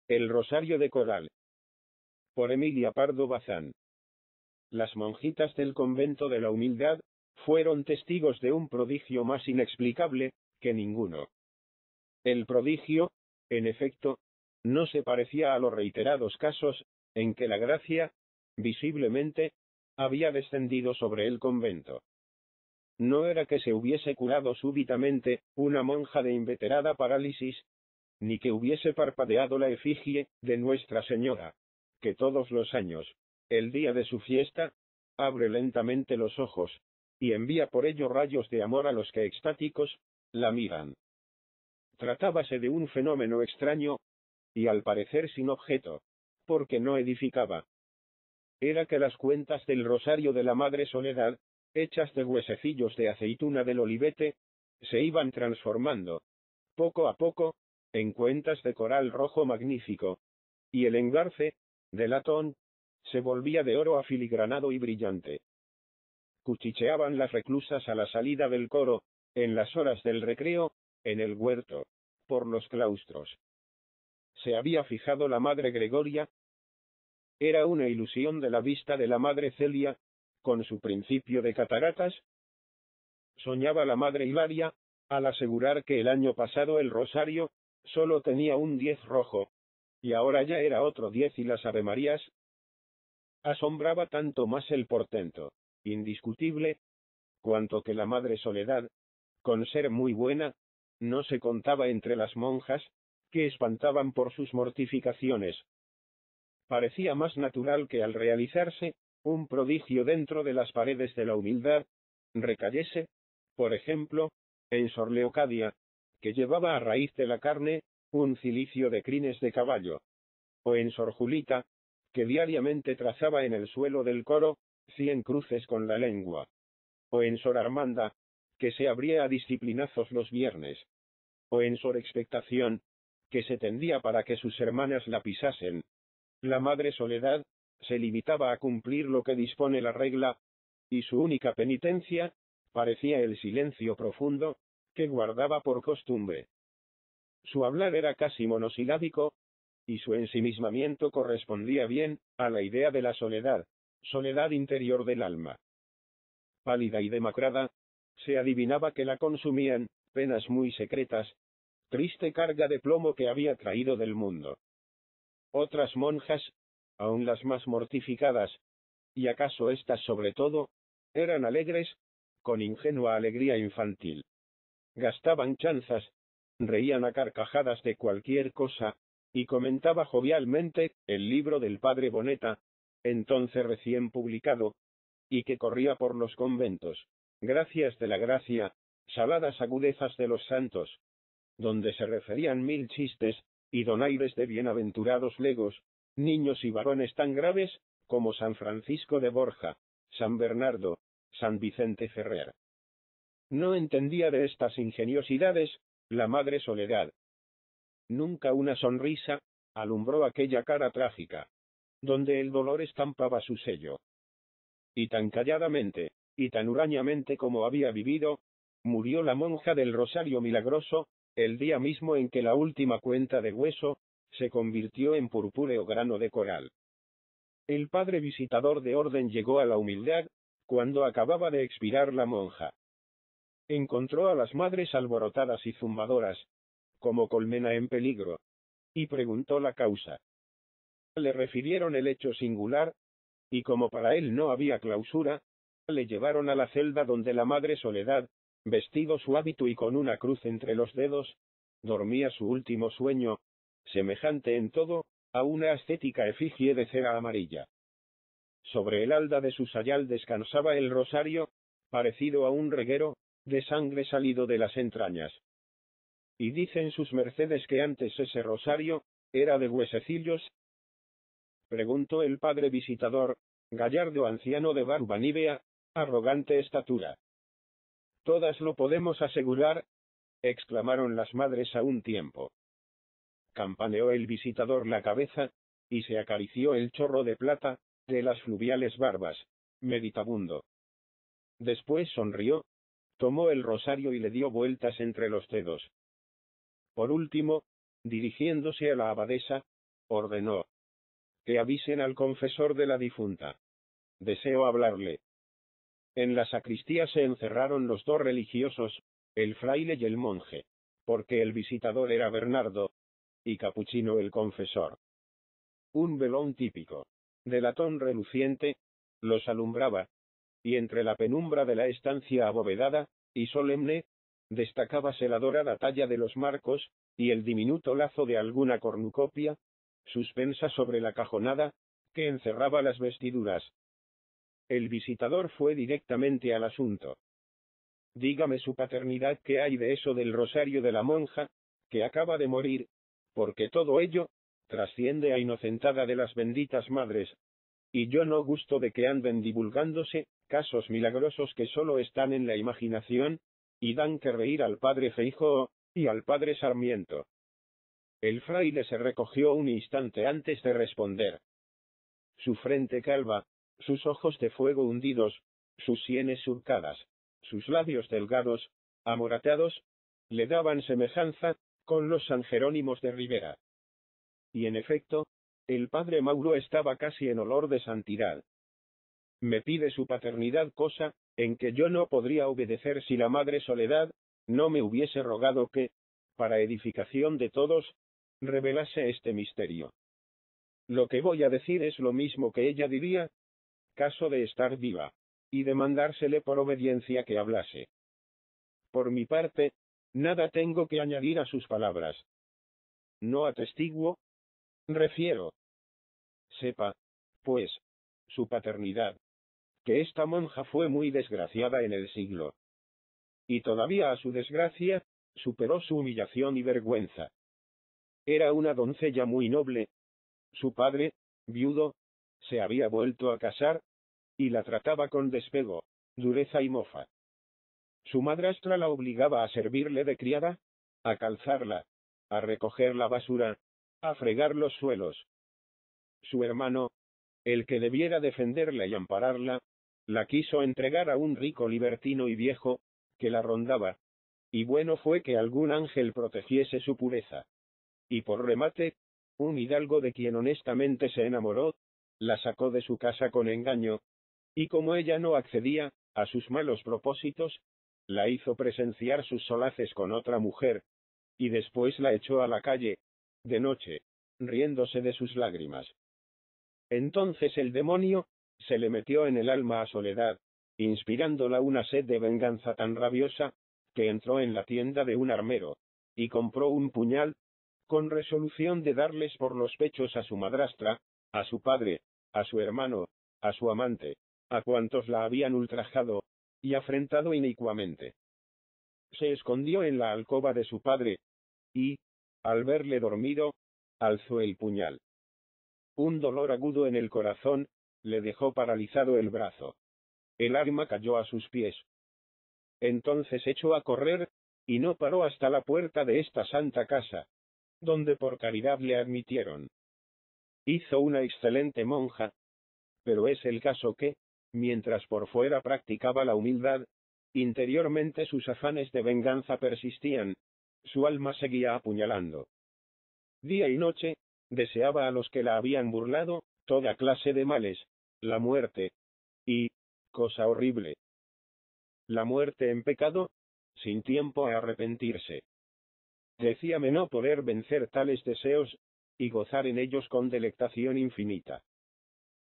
El rosario de coral. Por Emilia Pardo Bazán. Las monjitas del convento de la Humildad fueron testigos de un prodigio más inexplicable que ninguno. El prodigio, en efecto, no se parecía a los reiterados casos en que la gracia, visiblemente, había descendido sobre el convento. No era que se hubiese curado súbitamente una monja de inveterada parálisis, ni que hubiese parpadeado la efigie de Nuestra Señora, que todos los años, el día de su fiesta, abre lentamente los ojos, y envía por ello rayos de amor a los que extáticos la miran. Tratábase de un fenómeno extraño, y al parecer sin objeto, porque no edificaba. Era que las cuentas del rosario de la Madre Soledad, hechas de huesecillos de aceituna del olivete, se iban transformando, poco a poco, en cuentas de coral rojo magnífico, y el engarce, de latón, se volvía de oro afiligranado y brillante. Cuchicheaban las reclusas a la salida del coro, en las horas del recreo, en el huerto, por los claustros. ¿Se había fijado la Madre Gregoria? ¿Era una ilusión de la vista de la Madre Celia, con su principio de cataratas? Soñaba la Madre Hilaria, al asegurar que el año pasado el rosario solo tenía un 10 rojo, y ahora ya era otro 10 y las avemarías. Asombraba tanto más el portento, indiscutible, cuanto que la Madre Soledad, con ser muy buena, no se contaba entre las monjas, que espantaban por sus mortificaciones. Parecía más natural que al realizarse un prodigio dentro de las paredes de la humildad, recayese, por ejemplo, en Sor Leocadia, que llevaba a raíz de la carne un cilicio de crines de caballo, o en Sor Julita, que diariamente trazaba en el suelo del coro 100 cruces con la lengua, o en Sor Armanda, que se abría a disciplinazos los viernes, o en Sor Expectación, que se tendía para que sus hermanas la pisasen. La Madre Soledad se limitaba a cumplir lo que dispone la regla, y su única penitencia parecía el silencio profundo que guardaba por costumbre. Su hablar era casi monosilábico, y su ensimismamiento correspondía bien a la idea de la soledad, soledad interior del alma. Pálida y demacrada, se adivinaba que la consumían penas muy secretas, triste carga de plomo que había traído del mundo. Otras monjas, aun las más mortificadas, y acaso estas sobre todo, eran alegres, con ingenua alegría infantil. Gastaban chanzas, reían a carcajadas de cualquier cosa, y comentaba jovialmente el libro del padre Boneta, entonces recién publicado, y que corría por los conventos, gracias de la gracia, saladas agudezas de los santos, donde se referían 1000 chistes, y donaires de bienaventurados legos, niños y varones tan graves, como San Francisco de Borja, San Bernardo, San Vicente Ferrer. No entendía de estas ingeniosidades la Madre Soledad. Nunca una sonrisa alumbró aquella cara trágica, donde el dolor estampaba su sello. Y tan calladamente, y tan hurañamente como había vivido, murió la monja del Rosario Milagroso, el día mismo en que la última cuenta de hueso se convirtió en purpúreo grano de coral. El padre visitador de orden llegó a la humildad, cuando acababa de expirar la monja. Encontró a las madres alborotadas y zumbadoras, como colmena en peligro, y preguntó la causa. Le refirieron el hecho singular, y como para él no había clausura, le llevaron a la celda donde la Madre Soledad, vestido su hábito y con una cruz entre los dedos, dormía su último sueño, semejante en todo a una ascética efigie de cera amarilla. Sobre el halda de su sayal descansaba el rosario, parecido a un reguero de sangre salido de las entrañas. Y dicen sus mercedes que antes ese rosario era de huesecillos. Preguntó el padre visitador, gallardo anciano de barba nívea, arrogante estatura. Todas lo podemos asegurar, exclamaron las madres a un tiempo. Campaneó el visitador la cabeza, y se acarició el chorro de plata de las fluviales barbas, meditabundo. Después sonrió, tomó el rosario y le dio vueltas entre los dedos. Por último, dirigiéndose a la abadesa, ordenó que avisen al confesor de la difunta. Deseo hablarle. En la sacristía se encerraron los dos religiosos, el fraile y el monje, porque el visitador era Bernardo, y Capuchino el confesor. Un velón típico, de latón reluciente, los alumbraba, y entre la penumbra de la estancia abovedada y solemne, destacábase la dorada talla de los marcos, y el diminuto lazo de alguna cornucopia, suspensa sobre la cajonada, que encerraba las vestiduras. El visitador fue directamente al asunto. Dígame su paternidad, ¿qué hay de eso del rosario de la monja, que acaba de morir? Porque todo ello trasciende a inocentada de las benditas madres, y yo no gusto de que anden divulgándose casos milagrosos que solo están en la imaginación, y dan que reír al padre Feijóo y al padre Sarmiento. El fraile se recogió un instante antes de responder. Su frente calva, sus ojos de fuego hundidos, sus sienes surcadas, sus labios delgados, amoratados, le daban semejanza con los San Jerónimos de Ribera. Y en efecto, el padre Mauro estaba casi en olor de santidad. Me pide su paternidad, cosa en que yo no podría obedecer si la madre Soledad no me hubiese rogado que, para edificación de todos, revelase este misterio. Lo que voy a decir es lo mismo que ella diría, caso de estar viva, y demandársele por obediencia que hablase. Por mi parte, nada tengo que añadir a sus palabras. No atestiguo, refiero. Sepa, pues, su paternidad, que esta monja fue muy desgraciada en el siglo. Y todavía a su desgracia, superó su humillación y vergüenza. Era una doncella muy noble. Su padre, viudo, se había vuelto a casar, y la trataba con despego, dureza y mofa. Su madrastra la obligaba a servirle de criada, a calzarla, a recoger la basura, a fregar los suelos. Su hermano, el que debiera defenderla y ampararla, la quiso entregar a un rico libertino y viejo, que la rondaba, y bueno fue que algún ángel protegiese su pureza. Y por remate, un hidalgo de quien honestamente se enamoró, la sacó de su casa con engaño, y como ella no accedía a sus malos propósitos, la hizo presenciar sus solaces con otra mujer, y después la echó a la calle, de noche, riéndose de sus lágrimas. Entonces el demonio se le metió en el alma a Soledad, inspirándola una sed de venganza tan rabiosa, que entró en la tienda de un armero, y compró un puñal, con resolución de darles por los pechos a su madrastra, a su padre, a su hermano, a su amante, a cuantos la habían ultrajado y afrentado inicuamente. Se escondió en la alcoba de su padre, y, al verle dormido, alzó el puñal. Un dolor agudo en el corazón le dejó paralizado el brazo. El arma cayó a sus pies. Entonces echó a correr, y no paró hasta la puerta de esta santa casa, donde por caridad le admitieron. Hizo una excelente monja, pero es el caso que, mientras por fuera practicaba la humildad, interiormente sus afanes de venganza persistían, su alma seguía apuñalando. Día y noche, deseaba a los que la habían burlado, toda clase de males, la muerte, y, cosa horrible, la muerte en pecado, sin tiempo a arrepentirse. Decíame no poder vencer tales deseos, y gozar en ellos con delectación infinita.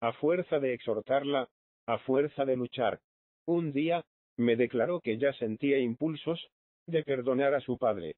A fuerza de exhortarla, a fuerza de luchar, un día, me declaró que ya sentía impulsos de perdonar a su padre.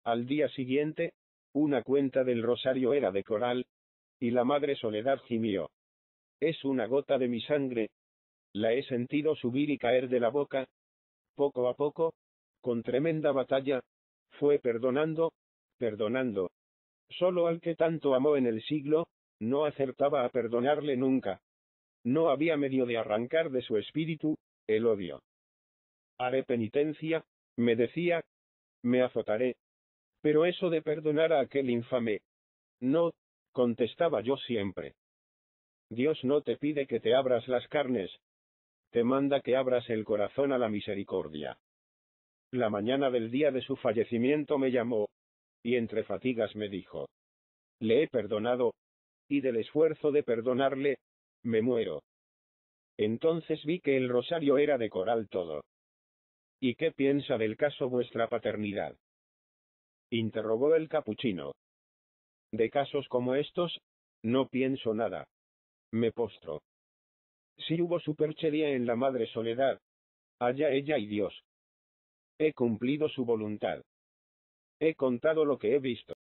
Al día siguiente, una cuenta del rosario era de coral, y la madre Soledad gimió. Es una gota de mi sangre. La he sentido subir y caer de la boca. Poco a poco, con tremenda batalla, fue perdonando, perdonando. Solo al que tanto amó en el siglo, no acertaba a perdonarle nunca. No había medio de arrancar de su espíritu el odio. Haré penitencia, me decía, me azotaré. Pero eso de perdonar a aquel infame. No, contestaba yo siempre. Dios no te pide que te abras las carnes. Te manda que abras el corazón a la misericordia. La mañana del día de su fallecimiento me llamó, y entre fatigas me dijo: Le he perdonado, y del esfuerzo de perdonarle, me muero. Entonces vi que el rosario era de coral todo. ¿Y qué piensa del caso vuestra paternidad? Interrogó el capuchino. De casos como estos, no pienso nada. Me postro. Si hubo superchería en la madre Soledad, allá ella y Dios. He cumplido su voluntad. He contado lo que he visto.